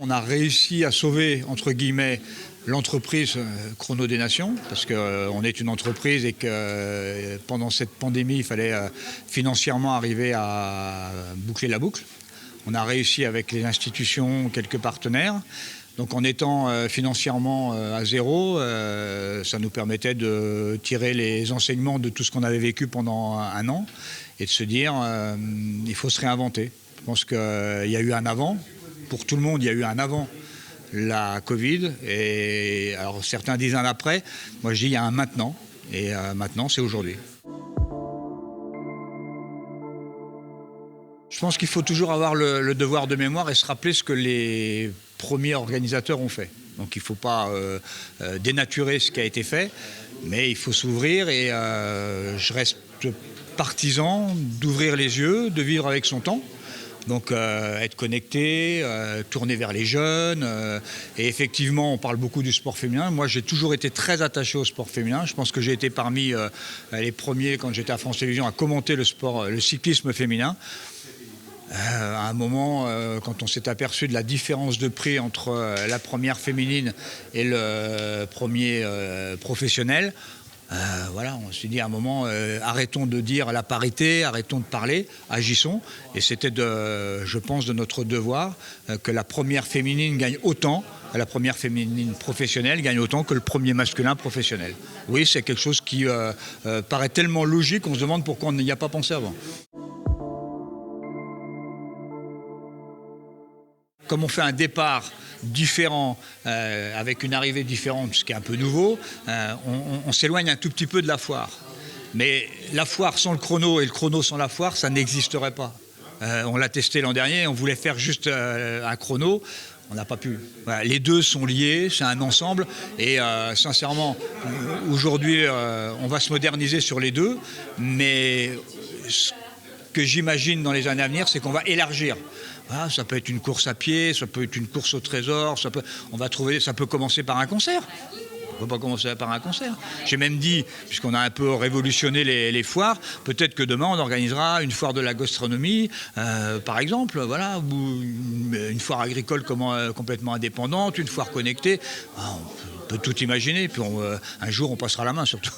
On a réussi à sauver, entre guillemets, l'entreprise Chrono des Nations, parce qu'on est une entreprise et que pendant cette pandémie, il fallait financièrement arriver à boucler la boucle. On a réussi avec les institutions, quelques partenaires. Donc en étant financièrement à zéro, ça nous permettait de tirer les enseignements de tout ce qu'on avait vécu pendant un an et de se dire il faut se réinventer. Je pense qu'il y a eu un avant. Pour tout le monde, il y a eu un avant la Covid. Et alors certains disent un après. Moi, je dis il y a un maintenant. Et maintenant, c'est aujourd'hui. Je pense qu'il faut toujours avoir le devoir de mémoire et se rappeler ce que les premiers organisateurs ont fait. Donc il ne faut pas dénaturer ce qui a été fait, mais il faut s'ouvrir et je reste partisan d'ouvrir les yeux, de vivre avec son temps. Donc être connecté, tourner vers les jeunes. Et effectivement, on parle beaucoup du sport féminin. Moi, j'ai toujours été très attaché au sport féminin. Je pense que j'ai été parmi les premiers, quand j'étais à France Télévisions, à commenter le cyclisme féminin. À un moment, quand on s'est aperçu de la différence de prix entre la première féminine et le premier professionnel, voilà, on s'est dit à un moment, arrêtons de dire la parité, arrêtons de parler, agissons. Et c'était, je pense, de notre devoir que la première féminine gagne autant, la première féminine professionnelle gagne autant que le premier masculin professionnel. Oui, c'est quelque chose qui paraît tellement logique qu'on se demande pourquoi on n'y a pas pensé avant. Comme on fait un départ différent, avec une arrivée différente, ce qui est un peu nouveau, on s'éloigne un tout petit peu de la foire. Mais la foire sans le chrono et le chrono sans la foire, ça n'existerait pas. On l'a testé l'an dernier, on voulait faire juste un chrono, on n'a pas pu. Voilà, les deux sont liés, c'est un ensemble. Et sincèrement, aujourd'hui, on va se moderniser sur les deux, mais ce que j'imagine dans les années à venir, c'est qu'on va élargir. Voilà, ça peut être une course à pied, ça peut être une course au trésor, ça peut commencer par un concert. On ne peut pas commencer par un concert. J'ai même dit, puisqu'on a un peu révolutionné les foires, peut-être que demain on organisera une foire de la gastronomie, par exemple, voilà, ou une foire agricole complètement indépendante, une foire connectée. On peut tout imaginer, puis un jour on passera la main surtout.